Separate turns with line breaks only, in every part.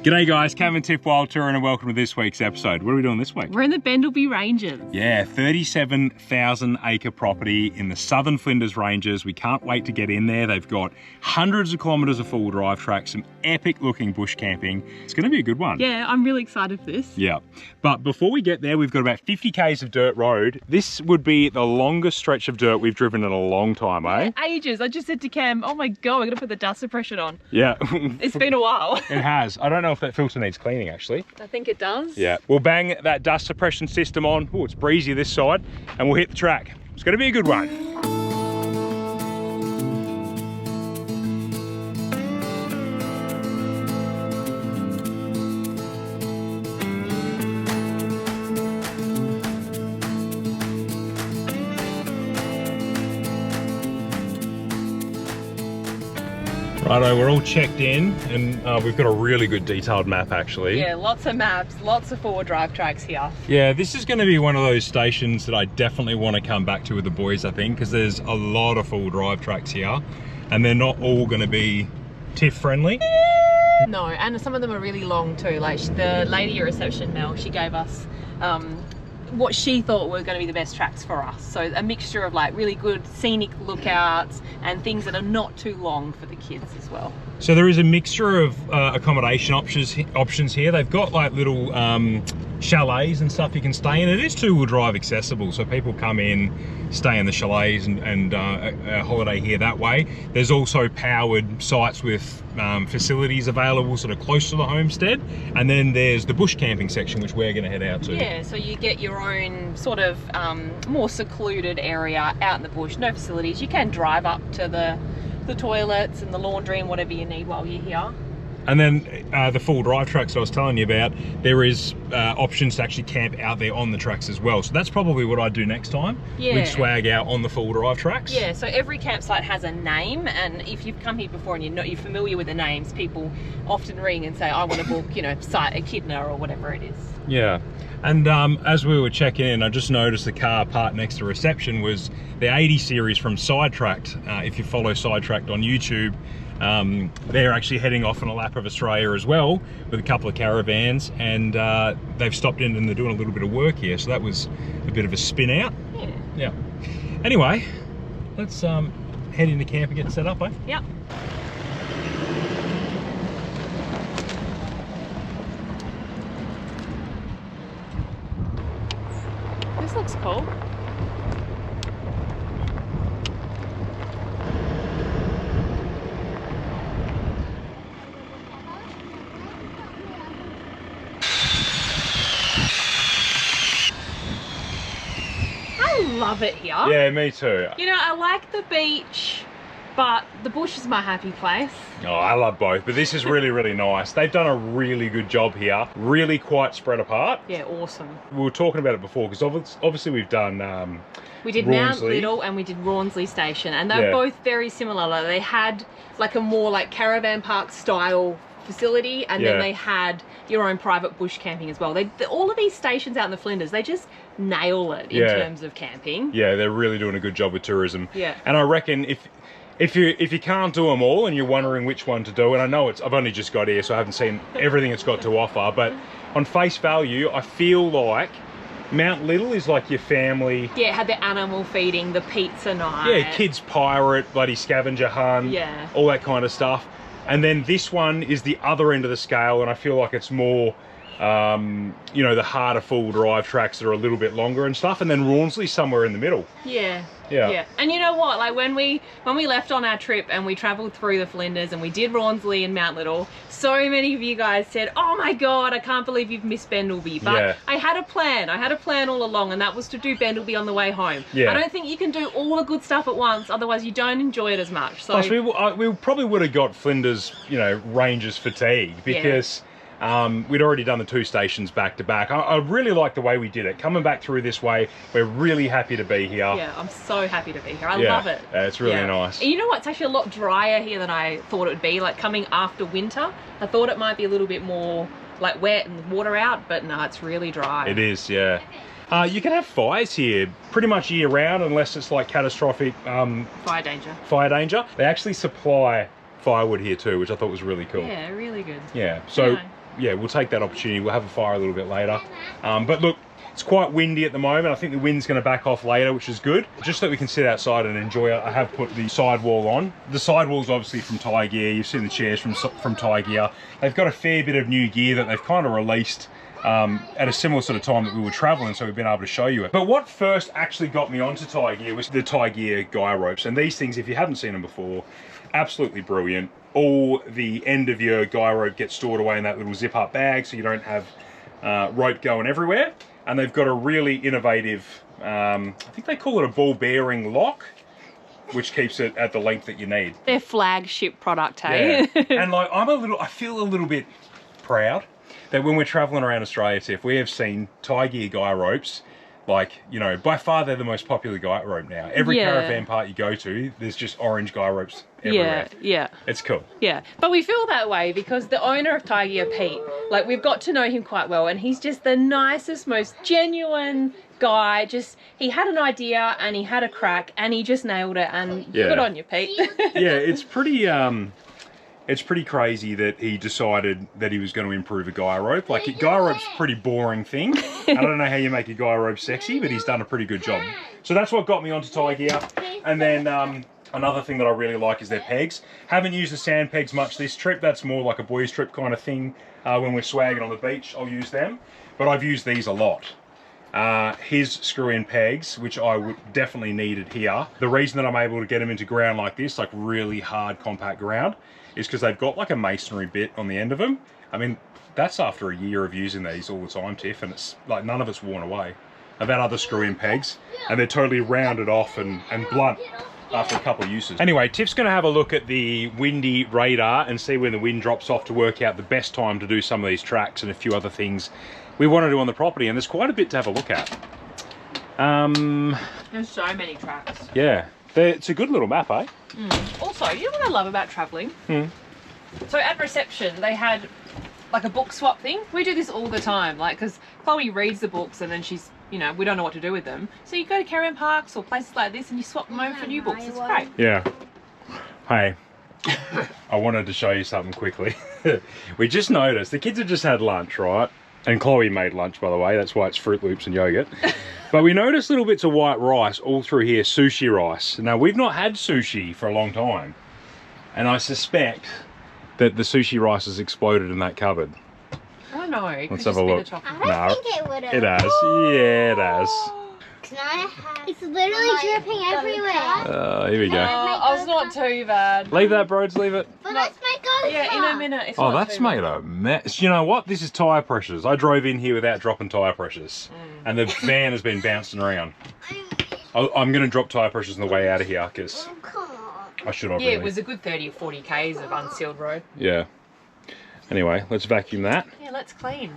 G'day guys, Cam and Tiff Outtro, and welcome to this week's episode. What are we doing this week?
We're in the Bendleby Ranges.
Yeah, 37,000 acre property in the southern Flinders Ranges. We can't wait to get in there. They've got hundreds of kilometres of full drive track, some epic looking bush camping. It's going to be a good one.
Yeah, I'm really excited for this.
Yeah, but before we get there, we've got about 50 k's of dirt road. This would be the longest stretch of dirt we've driven in a long time, eh?
Ages. I just said to Cam, oh my God, we're going to put the dust suppression on.
Yeah.
It's been a while.
It has. I don't know if that filter needs cleaning actually.
I think it does.
Yeah, we'll bang that dust suppression system on. Oh, it's breezy this side, and we'll hit the track. It's going to be a good one. Righto, we're all checked in, and we've got a really good detailed map actually.
Yeah, lots of maps, lots of forward drive tracks here.
Yeah, this is going to be one of those stations that I definitely want to come back to with the boys, I think, because there's a lot of full drive tracks here, and they're not all going to be Tiff friendly.
No, and some of them are really long too. Like the lady at reception, Mel, she gave us what she thought were going to be the best tracks for us. So a mixture of like really good scenic lookouts and things that are not too long for the kids as well.
So there is a mixture of accommodation options here. They've got like little chalets and stuff you can stay in. It is two-wheel drive accessible, so people come in, stay in the chalets and holiday here that way. There's also powered sites with facilities available sort of close to the homestead, and then there's the bush camping section, which we're going to head out to.
Yeah, so you get your own sort of more secluded area out in the bush, no facilities. You can drive up to the toilets and the laundry and whatever you need while you're here.
And then the full drive tracks that I was telling you about, there is options to actually camp out there on the tracks as well. So that's probably what I'd do next time.
Yeah.
We'd swag out on the full drive tracks.
Yeah, so every campsite has a name, and if you've come here before and you're familiar with the names, people often ring and say, I want to book, you know, site Echidna or whatever it is.
Yeah. And as we were checking in, I just noticed the car parked next to reception was the 80 series from Sidetracked. If you follow Sidetracked on YouTube, they're actually heading off on a lap of Australia as well with a couple of caravans, and they've stopped in and they're doing a little bit of work here, so that was a bit of a spin out. Yeah. Anyway, let's head into camp and get set up, eh?
Yep. This looks cool. I love it here.
Yeah, me too.
You know, I like the beach, but the bush is my happy place.
Oh, I love both, but this is really, really nice. They've done a really good job here. Really quite spread apart.
Yeah, awesome.
We were talking about it before, because obviously we've done
we did Mount Little and we did Rawnsley Station, and they're both very similar. Like, they had like a more like caravan park style facility, and then they had your own private bush camping as well. All of these stations out in the Flinders, they just nail it in terms of camping. Yeah,
they're really doing a good job with tourism.
Yeah.
And I reckon if you can't do them all and you're wondering which one to do, and I know I've only just got here, so I haven't seen everything it's got to offer, but on face value, I feel like Mount Little is like your family. Yeah,
it had the animal feeding, the pizza night.
Yeah, kids pirate, bloody scavenger hunt, all that kind of stuff. And then this one is the other end of the scale, and I feel like it's more, you know, the harder full drive tracks that are a little bit longer and stuff, and then Rawnsley's somewhere in the middle.
Yeah. And you know what, like when we left on our trip and we travelled through the Flinders and we did Rawnsley and Mount Little, so many of you guys said, oh my God, I can't believe you've missed Bendleby. But I had a plan all along, and that was to do Bendleby on the way home. I don't think you can do all the good stuff at once, otherwise you don't enjoy it as much. So
plus we probably would have got Flinders, you know, Rangers fatigue, because we'd already done the two stations back to back. I really like the way we did it. Coming back through this way, we're really happy to be here.
Yeah, I'm so happy to be here. I love it.
It's really nice.
And you know what? It's actually a lot drier here than I thought it would be. Like coming after winter, I thought it might be a little bit more like wet and water out, but no, it's really dry.
It is, yeah. You can have fires here pretty much year round unless it's like catastrophic
fire danger.
They actually supply firewood here too, which I thought was really cool.
Yeah, really good.
Yeah, so yeah, we'll take that opportunity. We'll have a fire a little bit later. But look, it's quite windy at the moment. I think the wind's going to back off later, which is good. Just so we can sit outside and enjoy it, I have put the sidewall on. The sidewall's obviously from TieGear. You've seen the chairs from TieGear. They've got a fair bit of new gear that they've kind of released at a similar sort of time that we were traveling, so we've been able to show you it. But what first actually got me onto TieGear was the TieGear guy ropes. And these things, if you haven't seen them before, absolutely brilliant. All the end of your guy rope gets stored away in that little zip up bag, so you don't have rope going everywhere. And they've got a really innovative, I think they call it a ball bearing lock, which keeps it at the length that you need.
Their flagship product, hey?
Yeah. And like, I feel a little bit proud that when we're traveling around Australia, Tiff, we have seen TieGear guy ropes. Like, you know, by far they're the most popular guy rope now. Every caravan park you go to, there's just orange guy ropes everywhere.
Yeah.
It's cool.
Yeah, but we feel that way because the owner of TieGear, Pete, like we've got to know him quite well, and he's just the nicest, most genuine guy. Just, he had an idea and he had a crack and he just nailed it, and good on you, Pete.
Yeah, it's pretty crazy that he decided that he was going to improve a guy rope. Like, a guy rope's a pretty boring thing. I don't know how you make a guy rope sexy, but he's done a pretty good job. So that's what got me onto TieGear. And then another thing that I really like is their pegs. Haven't used the sand pegs much this trip. That's more like a boys trip kind of thing. When we're swagging on the beach, I'll use them. But I've used these a lot. His screw-in pegs, which I would definitely needed here. The reason that I'm able to get them into ground like this, like really hard, compact ground, is because they've got like a masonry bit on the end of them. I mean, that's after a year of using these all the time, Tiff, and it's like none of it's worn away. I've had other screw-in pegs, and they're totally rounded off and blunt after a couple of uses. Anyway, Tiff's going to have a look at the windy radar and see when the wind drops off to work out the best time to do some of these tracks and a few other things we want to do on the property, and there's quite a bit to have a look at.
There's so many tracks.
Yeah, it's a good little map, eh?
Also, you know what I love about travelling? So at reception, they had like a book swap thing. We do this all the time, like, because Chloe reads the books and then she's, you know, we don't know what to do with them. So you go to caravan parks or places like this and you swap them over for new books. It's great.
Yeah. Hey, I wanted to show you something quickly. We just noticed, the kids have just had lunch, right? And Chloe made lunch, by the way. That's why it's Fruit Loops and yogurt. But we noticed little bits of white rice all through here, sushi rice. Now, we've not had sushi for a long time. And I suspect that the sushi rice has exploded in that cupboard.
I don't know.
Let's have a look.
I don't think it would have.
It has. Yeah, it has.
It's literally dripping everywhere.
Here we go.
Oh, it's not too bad.
Leave that, Broads, leave it.
But that's my go-kart.
Yeah, in a minute. It's
Oh,
not
that's
too
made a mess. You know what? This is tyre pressures. I drove in here without dropping tyre pressures. And the van has been bouncing around. I'm going to drop tyre pressures on the way out of here, because I should have.
Yeah, it was a good 30 or 40 k's of unsealed road.
Yeah. Anyway, let's vacuum that.
Yeah, let's clean.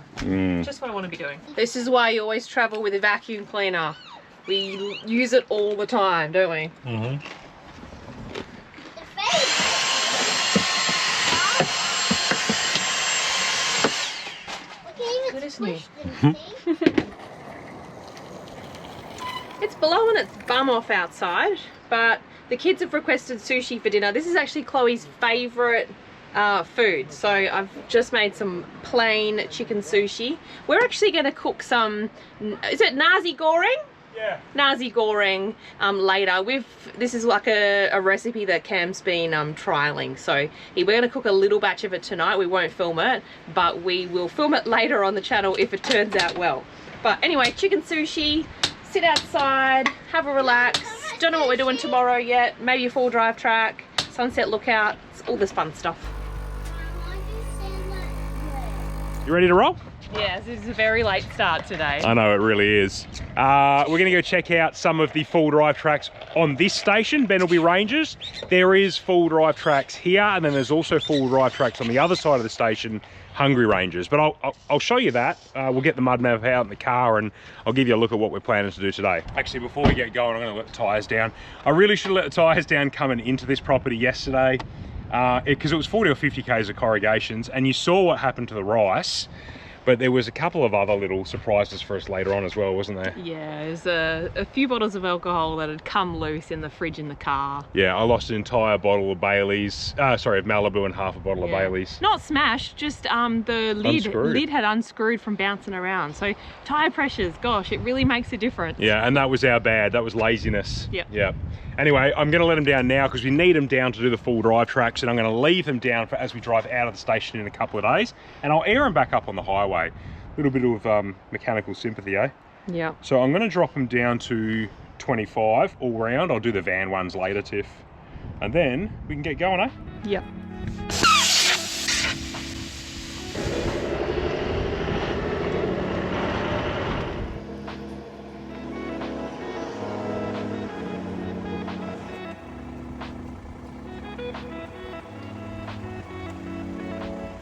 Just what I want to be doing. This is why you always travel with a vacuum cleaner. We use it all the time, don't we? Goodness me. It's blowing its bum off outside, but the kids have requested sushi for dinner. This is actually Chloe's favourite food, so I've just made some plain chicken sushi. We're actually going to cook some, is it nasi goreng? Yeah. Nasi goreng later. This is like a recipe that Cam's been trialing, so we're going to cook a little batch of it tonight. We won't film it, but we will film it later on the channel if it turns out well. But anyway, chicken sushi, sit outside, have a relax. Don't know what we're doing tomorrow yet. Maybe a full drive track, sunset lookout, all this fun stuff.
You ready to roll?
Yes, this is a very late start today.
I know, it really is. We're going to go check out some of the full drive tracks on this station, Bendleby Ranges. There is full drive tracks here, and then there's also full drive tracks on the other side of the station, Hungry Ranges. But I'll show you that. We'll get the mud map out in the car and I'll give you a look at what we're planning to do today. Actually, before we get going, I'm going to let the tyres down. I really should have let the tyres down coming into this property yesterday, because it was 40 or 50 k's of corrugations, and you saw what happened to the rice. But there was a couple of other little surprises for us later on as well, wasn't there?
Yeah, there's a few bottles of alcohol that had come loose in the fridge in the car.
Yeah, I lost an entire bottle of Bailey's, of Malibu and half a bottle of Bailey's.
Not smashed, just the lid had unscrewed from bouncing around. So tyre pressures, gosh, it really makes a difference.
Yeah, and that was our bad. That was laziness.
Yep.
Yeah. Anyway, I'm going to let them down now because we need them down to do the full drive tracks, and I'm going to leave them down for as we drive out of the station in a couple of days, and I'll air them back up on the highway. A little bit of mechanical sympathy, eh?
Yeah.
So I'm going to drop them down to 25 all round. I'll do the van ones later, Tiff, and then we can get going, eh?
Yep.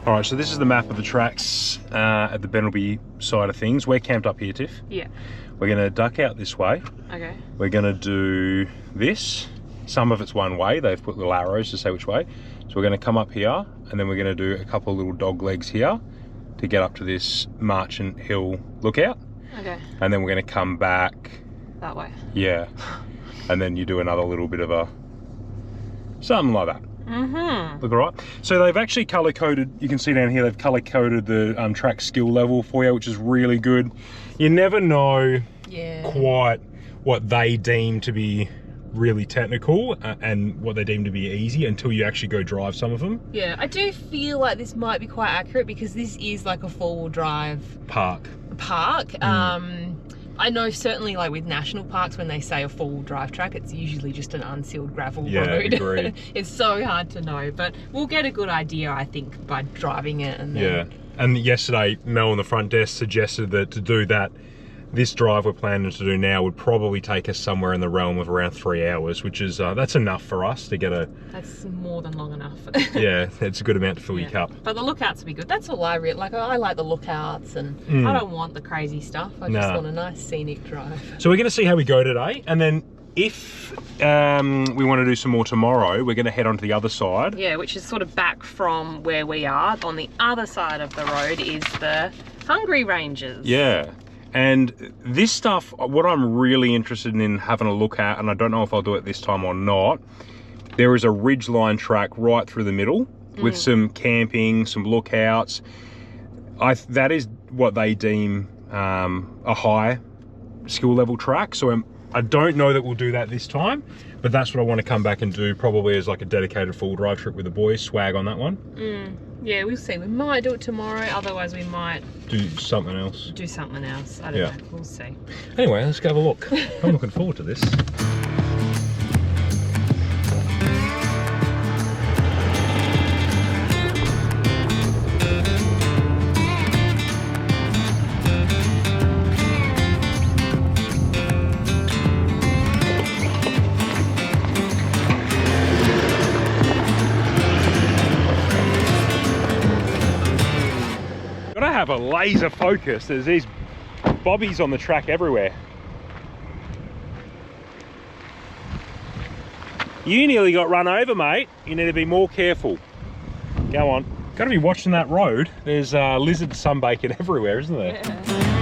All right, so this is the map of the tracks at the Bendleby side of things. We're camped up here, Tiff.
Yeah.
We're going to duck out this way.
Okay.
We're going to do this. Some of it's one way. They've put little arrows to say which way. So we're going to come up here, and then we're going to do a couple of little dog legs here to get up to this Marchant Hill lookout.
Okay.
And then we're going to come back.
That way.
Yeah. And then you do another little bit of a... something like that.
Mm-hmm.
Look all right. So they've actually color coded, you can see down here, they've color coded the track skill level for you, which is really good. You never know quite what they deem to be really technical and what they deem to be easy until you actually go drive some of them.
Yeah, I do feel like this might be quite accurate because this is like a four-wheel drive
park.
I know certainly like with national parks when they say a four-wheel drive track, it's usually just an unsealed gravel road.
Agreed.
It's so hard to know, but we'll get a good idea, I think, by driving it. And then...
And yesterday, Mel on the front desk suggested that to do that, this drive we're planning to do now would probably take us somewhere in the realm of around 3 hours, which is, that's enough for us to get a...
That's more than long enough.
Yeah, it's a good amount to fill your cup.
But the lookouts will be good. That's all I really like. I like the lookouts, and I don't want the crazy stuff. I just want a nice scenic drive.
So we're going to see how we go today, and then if we want to do some more tomorrow, we're going to head on to the other side.
Yeah, which is sort of back from where we are. On the other side of the road is the Hungry Ranges.
Yeah. And this stuff, what I'm really interested in having a look at, and I don't know if I'll do it this time or not, there is a ridgeline track right through the middle with some camping, some lookouts. That is what they deem a high skill level track. So I don't know that we'll do that this time, but that's what I want to come back and do, probably as like a dedicated full drive trip with the boys. Swag on that one.
Yeah, we'll see. We might do it tomorrow, otherwise we might
do something else.
I don't know. We'll see.
Anyway, let's go have a look. I'm looking forward to this. Have a laser focus. There's these bobbies on the track everywhere. You nearly got run over, mate. You need to be more careful. Go on. Got to be watching that road. There's lizard sunbacon everywhere, isn't there?
Yeah.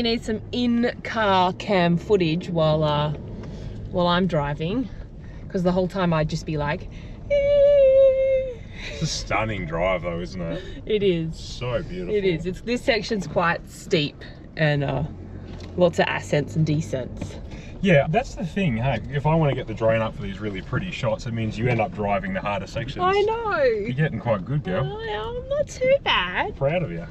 Need some in-car cam footage while I'm driving, because the whole time I'd just be like,
It's a stunning drive though, isn't it?
It is.
So beautiful.
It is. This section's quite steep and lots of ascents and descents. Yeah,
that's the thing, hey, if I want to get the drone up for these really pretty shots, it means you end up driving the harder sections.
I know.
You're getting quite good, girl.
I'm not too bad.
Proud of you.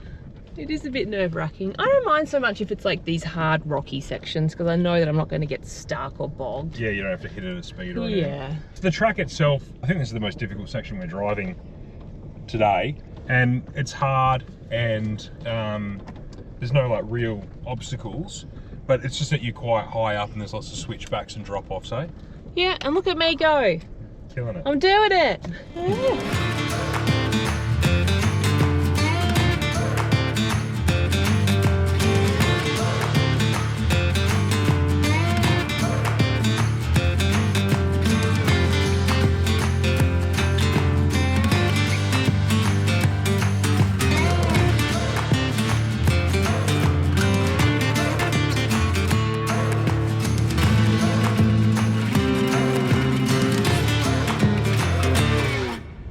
It is a bit nerve-wracking. I don't mind so much if it's like these hard rocky sections, because I know that I'm not going to get stuck or bogged.
Yeah, you don't have to hit it at speed or anything.
Yeah.
The track itself, I think this is the most difficult section we're driving today, and it's hard, and there's no like real obstacles, but it's just that you're quite high up and there's lots of switchbacks and drop-offs, eh?
Yeah, and look at me go.
Killing it.
I'm doing it.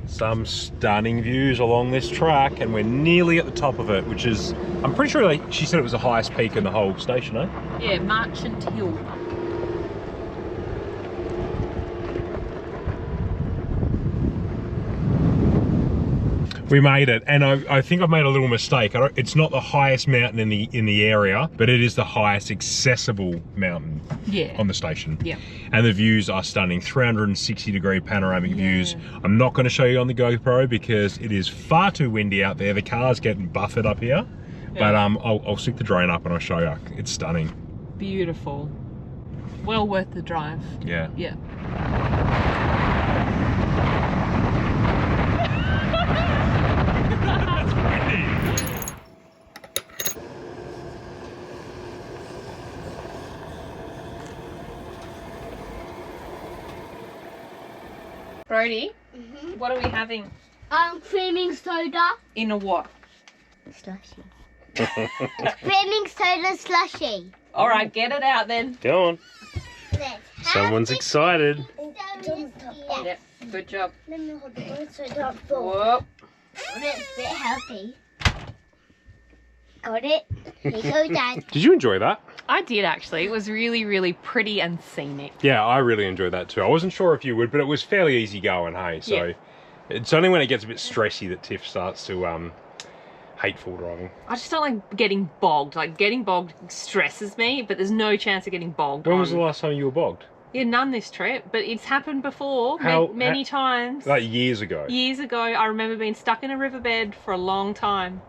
Some stunning views along this track, and we're nearly at the top of it, which is, I'm pretty sure she said it was the highest peak in the whole station, eh?
Yeah, Marchant Hill.
We made it, and I think I've made a little mistake. It's not the highest mountain in the area, but it is the highest accessible mountain on the station.
Yeah.
And the views are stunning, 360-degree panoramic views. I'm not going to show you on the GoPro because it is far too windy out there. The car's getting buffeted up here, but I'll stick the drone up and I'll show you. It's stunning.
Beautiful. Well worth the drive.
Yeah.
Yeah. Brodie, what are we having?
Creaming soda.
In a what?
Slushy. Creaming soda slushy.
All right, get it out then.
Go on. Someone's excited.
Yep, good job.
Let me hold the bowl so it don't fall.
Whoop.
It's a bit healthy. Got it. Here you go, Dad.
Did you enjoy that?
I did actually. It was really, really pretty and scenic.
Yeah, I really enjoyed that too. I wasn't sure if you would, but it was fairly easy going, hey? So it's only when it gets a bit stressy that Tiff starts to hate full driving.
I just don't like getting bogged. Like, getting bogged stresses me, but there's no chance of getting bogged.
When was the last time you were bogged?
Yeah, none this trip, but it's happened before many times.
Like years ago?
Years ago, I remember being stuck in a riverbed for a long time.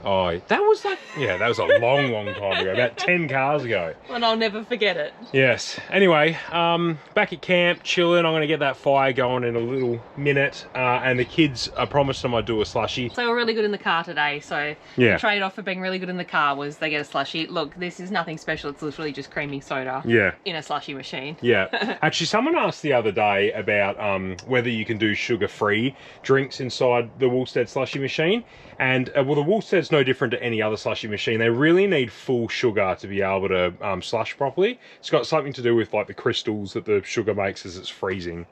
Oh, that was like, yeah, that was a long, long time ago, about 10 cars ago.
And I'll never forget it.
Yes. Anyway, back at camp, chilling. I'm going to get that fire going in a little minute. And the kids, I promised them I'd do a slushy.
So we're really good in the car today. So the trade-off for being really good in the car was they get a slushy. Look, this is nothing special. It's literally just creaming soda in a slushy machine.
Yeah. Actually, someone asked the other day about whether you can do sugar-free drinks inside the Woolstead slushy machine. And, well, the Woolstead's no different to any other slushy machine. They really need full sugar to be able to slush properly. It's got something to do with, like, the crystals that the sugar makes as it's freezing.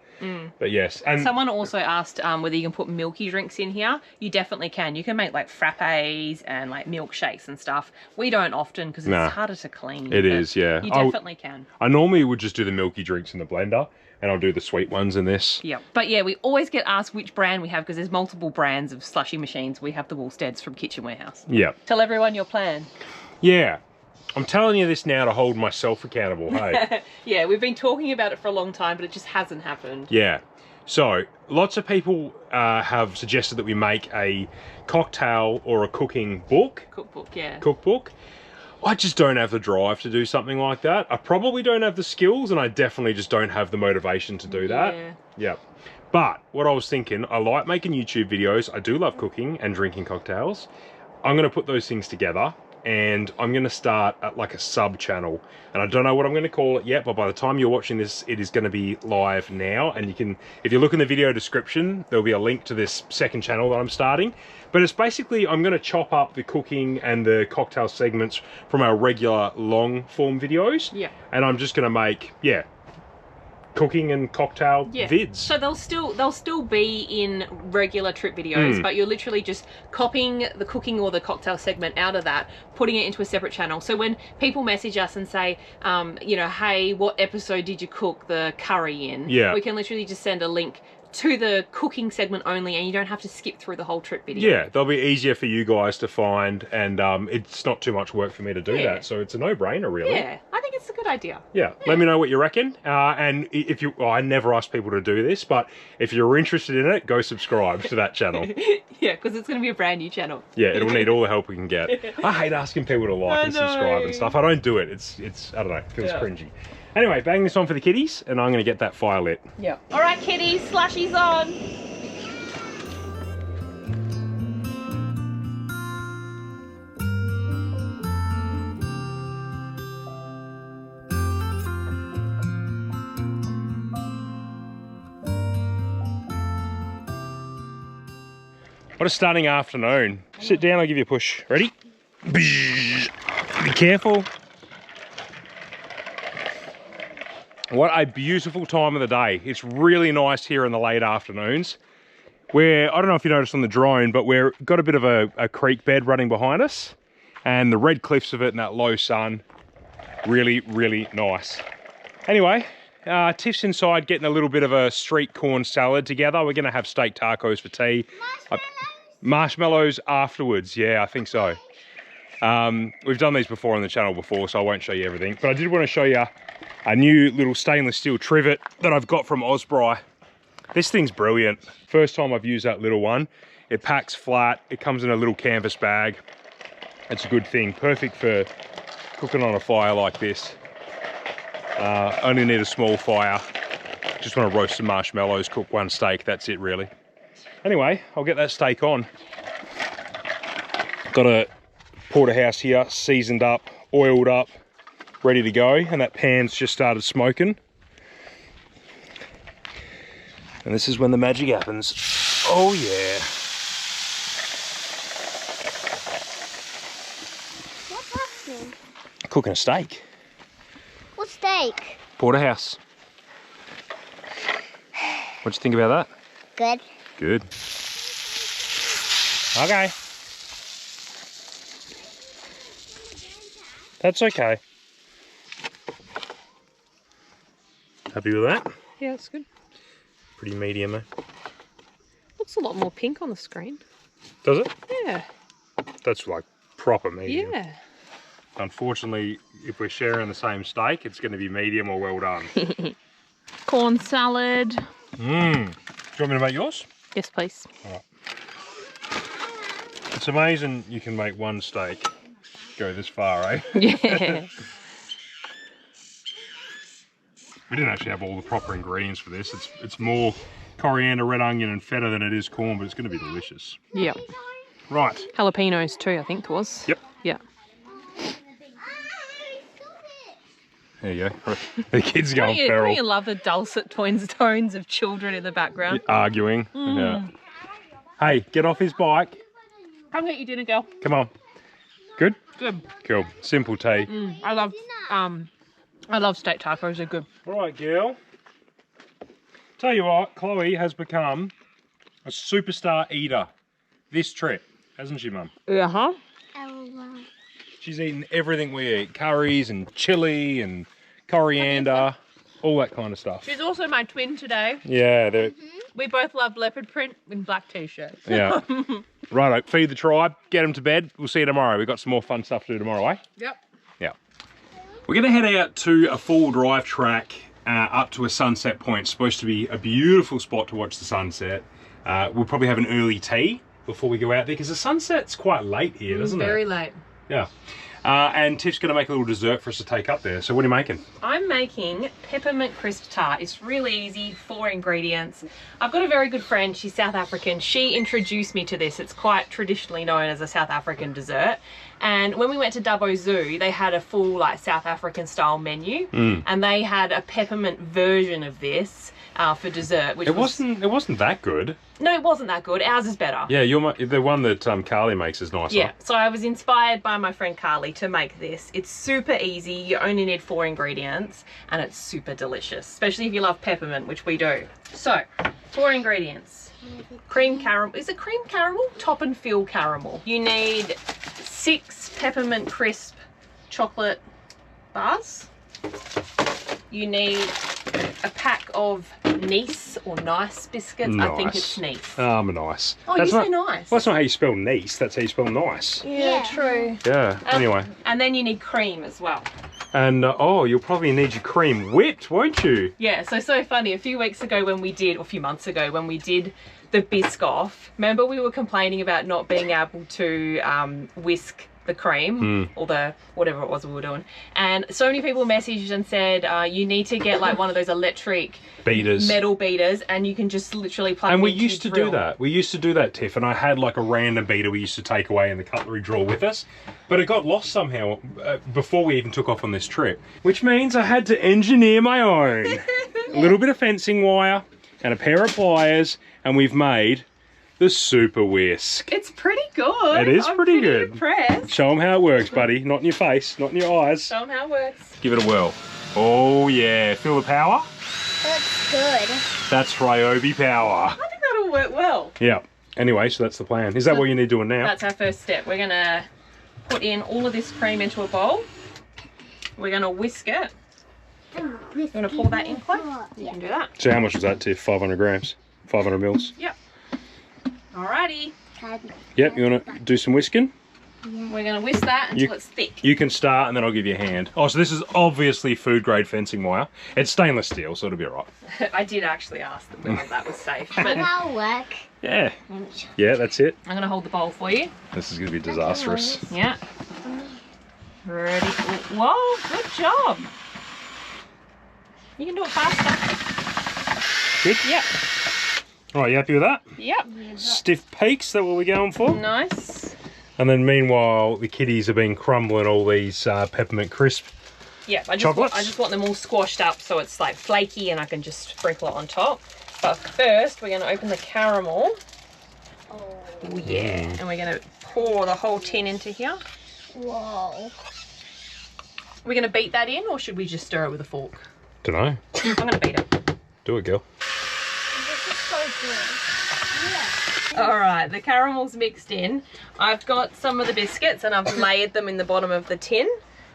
But yes. And
someone also asked whether you can put milky drinks in here. You definitely can. You can make, like, frappes and, like, milkshakes and stuff. We don't often because it's harder to clean.
It is, yeah.
You definitely can.
I normally would just do the milky drinks in the blender. And I'll do the sweet ones in this.
Yeah. But yeah, we always get asked which brand we have because there's multiple brands of slushy machines. We have the Woolsteads from Kitchen Warehouse.
Yeah.
Tell everyone your plan.
Yeah. I'm telling you this now to hold myself accountable, hey?
Yeah, we've been talking about it for a long time, but it just hasn't happened.
Yeah. So, lots of people have suggested that we make a cocktail or a cooking book.
Cookbook, yeah.
Cookbook. I just don't have the drive to do something like that. I probably don't have the skills, and I definitely just don't have the motivation to do that. Yeah. But what I was thinking, I like making YouTube videos. I do love cooking and drinking cocktails. I'm going to put those things together, and I'm going to start at like a sub channel. And I don't know what I'm going to call it yet, but by the time you're watching this, it is going to be live now. And you can, if you look in the video description, there'll be a link to this second channel that I'm starting. But it's basically, I'm going to chop up the cooking and the cocktail segments from our regular long form videos.
Yeah.
And I'm just going to make, cooking and cocktail vids.
So they'll still be in regular trip videos, but you're literally just copying the cooking or the cocktail segment out of that, putting it into a separate channel. So when people message us and say, you know, hey, what episode did you cook the curry in?
Yeah.
We can literally just send a link to the cooking segment only, and you don't have to skip through the whole trip video.
Yeah, they'll be easier for you guys to find, and it's not too much work for me to do that, so it's a no-brainer, really.
Yeah, I think it's a good idea.
Yeah, let me know what you reckon, and if you, well, I never ask people to do this, but if you're interested in it, go subscribe to that channel.
Yeah, because it's going to be a brand new channel.
Yeah, it'll need all the help we can get. I hate asking people to like and subscribe and stuff. I don't do it. It's I don't know, it feels cringy. Anyway, bang this on for the kiddies, and I'm going to get that fire lit.
Yeah. All right, kiddies, slushies on.
What a stunning afternoon. Sit down, I'll give you a push. Ready? Be careful. What a beautiful time of the day. It's really nice here in the late afternoons. I don't know if you noticed on the drone, but we've got a bit of a creek bed running behind us, and the red cliffs of it and that low sun, really, really nice. Anyway, Tiff's inside getting a little bit of a street corn salad together. We're gonna have steak tacos for tea. Marshmallows afterwards, yeah, I think so. We've done these before on the channel before, so I won't show you everything, but I did want to show you a new little stainless steel trivet that I've got from Osprey. This thing's brilliant. First time I've used that little one. It packs flat, it comes in a little canvas bag. It's a good thing, perfect for cooking on a fire like this. Only need a small fire. Just want to roast some marshmallows, cook one steak, that's it really. Anyway, I'll get that steak on. Got a porterhouse here, seasoned up, oiled up, ready to go, and that pan's just started smoking. And this is when the magic happens. Oh yeah.
What's happening?
Cooking a steak.
What steak?
Porterhouse. What'd you think about that?
Good.
Good. Okay. That's okay. Happy with that?
Yeah, it's good.
Pretty medium, eh?
Looks a lot more pink on the screen.
Does it?
Yeah.
That's like proper medium.
Yeah.
Unfortunately, if we're sharing the same steak, it's going to be medium or well done.
Corn salad.
Do you want me to make yours?
Yes, please.
All right. It's amazing you can make one steak go this far, eh?
Yeah.
We didn't actually have all the proper ingredients for this. It's more coriander, red onion and feta than it is corn, but it's going to be delicious.
Yeah.
Right.
Jalapenos too, I think it was.
Yep.
Yeah.
There you go. The kids going
Don't
feral.
you love the dulcet tones of children in the background?
Arguing. Yeah. Hey, get off his bike.
Come get your dinner, girl.
Come on. Good?
Good.
Cool. Simple tea.
I love steak tacos, they're good.
Right, girl. Tell you what, Chloe has become a superstar eater this trip, hasn't she, Mum?
Uh-huh.
She's eaten everything we eat. Curries and chili and coriander, all that kind of stuff.
She's also my twin today.
Yeah, they're...
We both love leopard print in black t-shirts.
Yeah. Righto, feed the tribe, get them to bed. We'll see you tomorrow. We've got some more fun stuff to do tomorrow, eh?
Yep.
Yeah. We're going to head out to a full drive track up to a sunset point. It's supposed to be a beautiful spot to watch the sunset. We'll probably have an early tea before we go out there because the sunset's quite late here, doesn't it?
Very late.
Yeah. And Tiff's going to make a little dessert for us to take up there. So what are you making?
I'm making peppermint crisp tart. It's really easy, 4 ingredients. I've got a very good friend, she's South African. She introduced me to this. It's quite traditionally known as a South African dessert. And when we went to Dubbo Zoo, they had a full like South African style menu. And they had a peppermint version of this for dessert. Which
it wasn't that good.
No, it wasn't that good. Ours is better.
Yeah, the one that Carly makes is nicer.
Yeah, so I was inspired by my friend Carly to make this. It's super easy. You only need 4 ingredients and it's super delicious, especially if you love peppermint, which we do. So, 4 ingredients. Cream caramel. Is it cream caramel? Top and fill caramel. You need 6 peppermint crisp chocolate bars. You need a pack of Nice or Nice biscuits.
Nice.
I think it's Nice.
I'm nice.
Oh,
that's
you
not,
say nice.
Well, that's not how you spell nice. That's how you spell nice.
Yeah, true.
Yeah, anyway.
And then you need cream as well.
And, oh, you'll probably need your cream whipped, won't you?
Yeah, so funny. A few weeks ago when we did, or a few months ago when we did the bisque off, remember we were complaining about not being able to whisk the cream or the whatever it was we were doing. And so many people messaged and said you need to get like one of those electric
beaters,
metal beaters, and you can just literally plug
and
it
we
into
used to
your drill.
do that. We used to do that, Tiff, and I had like a random beater we used to take away in the cutlery drawer with us, but it got lost somehow before we even took off on this trip, which means I had to engineer my own. A little bit of fencing wire and a pair of pliers, and we've made the super whisk.
It's pretty good.
It is
I'm
pretty good.
Impressed.
Show them how it works, buddy. Not in your face, not in your eyes.
Show them how it works.
Give it a whirl. Oh yeah, feel the power?
Looks good.
That's Ryobi power.
I think that'll work well.
Yeah. Anyway, so that's the plan. Is that what you need doing now?
That's our first step. We're gonna put in all of this cream into a bowl. We're gonna whisk it. You wanna pour that in, Chloe? You can do that.
So how much was that, Tiff? 500 grams? 500 mils?
Yep. Alrighty.
Yep, you want to do some whisking?
We're going to whisk that until it's thick.
You can start and then I'll give you a hand. Oh, so this is obviously food grade fencing wire. It's stainless steel, so it'll be alright.
I did actually ask them whether that was safe. But
That'll work.
Yeah. Yeah, that's it.
I'm going to hold the bowl for you.
This is going to be disastrous.
Yeah. Ready. Whoa, good job. You can do it faster.
Good?
Yep.
Alright, you happy with that?
Yep.
Stiff peaks, that what we're going for?
Nice.
And then meanwhile, the kiddies have been crumbling all these peppermint crisp.
Yeah, I
Chocolates?
just want them all squashed up so it's like flaky and I can just sprinkle it on top. But first, we're going to open the caramel. Oh yeah. And we're going to pour the whole tin into here.
Whoa.
We're going to beat that in, or should we just stir it with a fork?
Dunno.
I'm going to beat it.
Do it, girl.
This is so good.
All right, the caramel's mixed in. I've got some of the biscuits and I've layered them in the bottom of the tin.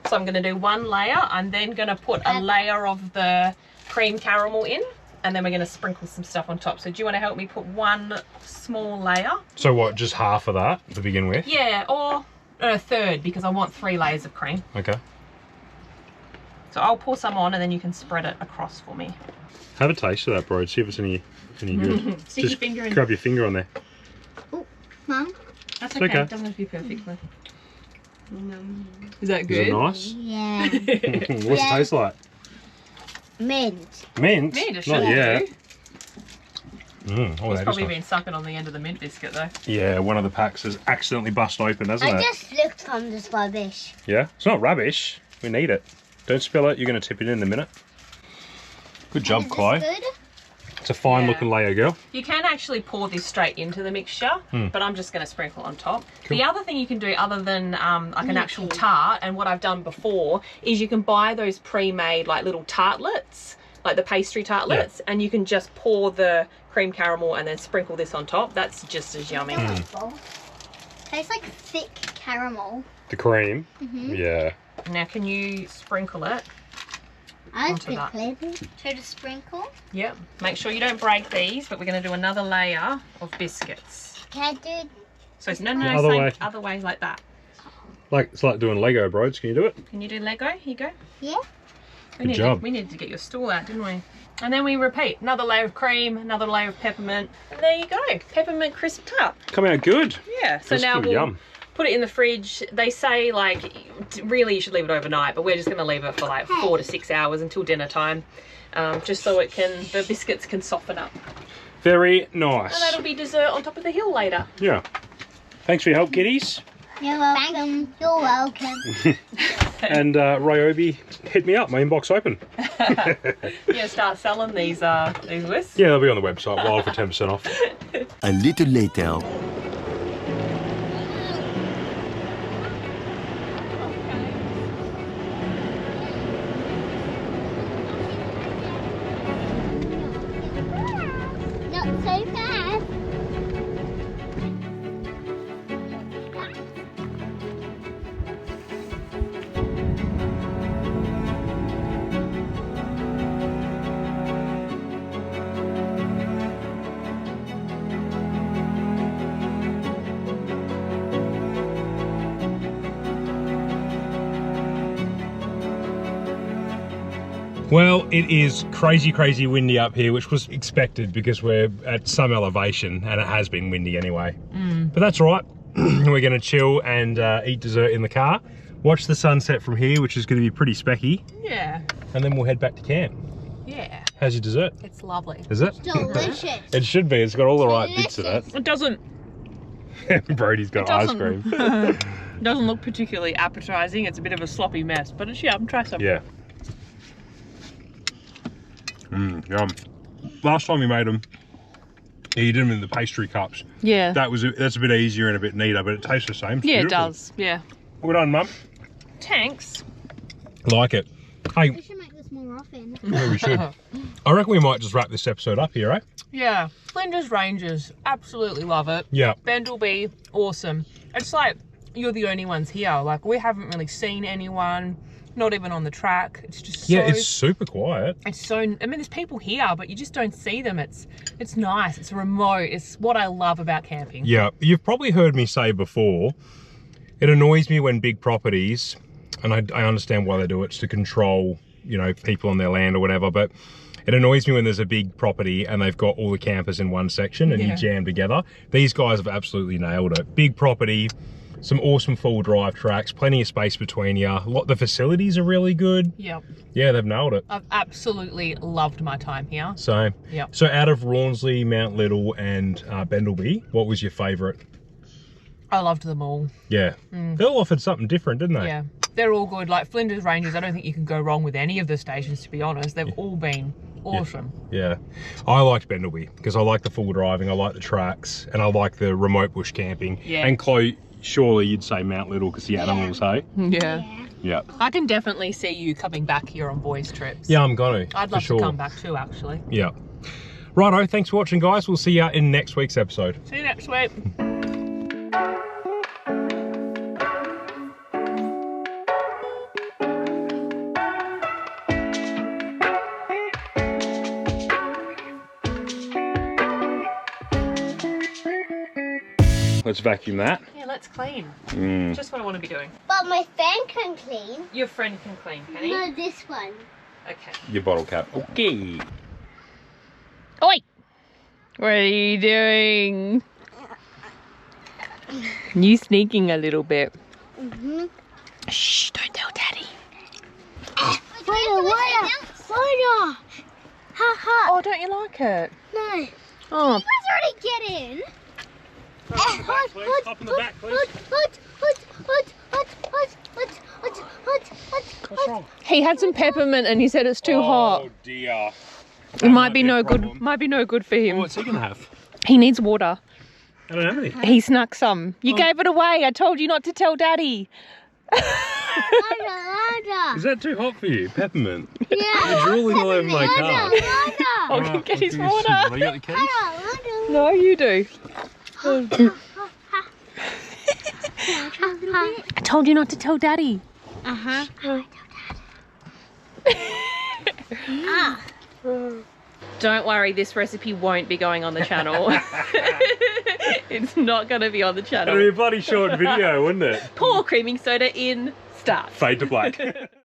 So I'm going to do one layer. I'm then going to put a layer of the cream caramel in, and then we're going to sprinkle some stuff on top. So do you want to help me put one small layer?
So what, just half of that to begin with?
Yeah, or a third, because I want 3 layers of cream.
Okay.
So I'll pour some on and then you can spread it across for me.
Have a taste of that, bro. See if it's any good.
Stick your finger in.
Grab your finger on there.
Oh, Mum.
That's
It's
okay.
okay.
It doesn't have to be perfect. Is that
Is
good?
it nice?
Yeah.
What's it taste like?
Mint.
Mint?
Mint, it
Not
should
yet.
do.
Oh,
It's
that is
probably
nice.
been sucking on the end of the mint biscuit though.
Yeah, one of the packs has accidentally bust open, hasn't
I
it?
just looked from this rubbish.
Yeah, it's not rubbish. We need it. Don't spill it. You're going to tip it in a minute. Good job,
Is this
Chloe.
good?
It's a fine looking layer, girl.
You can actually pour this straight into the mixture, but I'm just going to sprinkle on top.
Cool.
The other thing you can do, other than like an actual tart, and what I've done before, is you can buy those pre-made like little tartlets, like the pastry tartlets, and you can just pour the cream caramel and then sprinkle this on top. That's just as yummy.
Tastes like thick caramel.
The cream. Yeah.
Now can you sprinkle it?
I like
Onto
the
that.
flavor. So to sprinkle.
Yep. Make sure you don't break these, but we're going to do another layer of biscuits.
Can I do?
So it's no,
Other
same
way.
other way like that.
It's like doing Lego, bros. Can you do it?
Can you do Lego? Here you go.
Yeah.
Good job.
We needed to get your stool out, didn't we? And then we repeat. Another layer of cream, another layer of peppermint. And there you go. Peppermint crisp tart.
Come out good.
Yeah. So
That's
now
good,
we'll
yum.
put it in the fridge. They say like really you should leave it overnight, but we're just going to leave it for like 4 to 6 hours until dinner time, just so the biscuits can soften up.
Very nice.
And that'll be dessert on top of the hill later.
Yeah. Thanks for your help, kiddies.
You're welcome. You're welcome.
And Ryobi, hit me up. My inbox open.
You're gonna start selling these whisks?
Yeah, they'll be on the website. Wild for 10% off.
A little later.
Not so fast.
Well, it is crazy, crazy windy up here, which was expected because we're at some elevation and it has been windy anyway. But that's all right. We're going to chill and eat dessert in the car. Watch the sunset from here, which is going to be pretty specky.
Yeah.
And then we'll head back to camp.
Yeah.
How's your dessert?
It's lovely.
Is it?
Delicious.
It should be. It's got all the right bits in it.
It doesn't.
Brodie's got ice cream.
Doesn't look particularly appetizing. It's a bit of a sloppy mess, but it's yum. Try some.
Yeah. Yum. Last time we made them, you did them in the pastry cups.
Yeah.
That's a bit easier and a bit neater, but it tastes the same. It's
Yeah,
beautiful.
it does. Yeah.
Well done, Mum.
Thanks.
Like it. Hey,
We should make this more often.
yeah, we should. I reckon we might just wrap this episode up here, eh?
Yeah. Flinders Rangers, absolutely love it.
Yeah.
Bendleby, awesome. It's like you're the only ones here. Like we haven't really seen anyone, not even on the track. It's just so,
Yeah, it's super quiet.
it's so. I mean, there's people here, but you just don't see them. It's nice. It's remote. It's what I love about camping.
Yeah, you've probably heard me say before, it annoys me when big properties, and I understand why they do it, it's to control, you know, people on their land or whatever, but it annoys me when there's a big property and they've got all the campers in one section and you jam together. These guys have absolutely nailed it. Big property, some awesome full drive tracks, plenty of space between you. The facilities are really good.
Yep.
Yeah, they've nailed it.
I've absolutely loved my time here.
So,
Yep.
so out of Rawnsley, Mount Little and Bendleby, what was your favourite?
I loved them all.
Yeah. They all offered something different, didn't they?
Yeah. They're all good. Like Flinders Rangers, I don't think you can go wrong with any of the stations, to be honest. They've all been awesome.
Yeah. I liked Bendleby because I like the full driving, I like the tracks, and I like the remote bush camping.
Yeah.
And Chloe, surely you'd say Mount Little because the animals, hey?
Yeah.
Yeah.
I can definitely see you coming back here on boys' trips.
Yeah, I'm gonna.
I'd
for
love
sure.
to come back too, actually.
Yeah. Righto, thanks for watching, guys. We'll see you in next week's episode.
See you next week.
Let's vacuum that.
Yeah, let's clean. Just what I want to be doing.
But my fan can clean.
Your friend can clean, can he?
No, this one.
Okay.
Your bottle cap. Okay.
Oi! What are you doing? You sneaking a little bit. Shh, don't tell Daddy.
Water. Ha ha.
Oh, don't you like it?
No.
Oh,
You guys already get in.
Hop in the back, please. What's wrong?
he had some peppermint and he said it's too hot.
Oh dear.
It might be no good. Might be no good for him.
What's he gonna have?
He needs water.
I don't have any.
He snuck some. You gave it away. I told you not to tell Daddy.
Is that too hot for you? Peppermint?
Yeah.
You're drooling all over my car.
Oh, you get his water.
Have you got the keys?
No, you do. I told you not to tell Daddy. Don't worry, this recipe won't be going on the channel. It's not going to be on the channel.
It'd be a bloody short video, wouldn't it?
Pour creaming soda in, start.
Fade to black.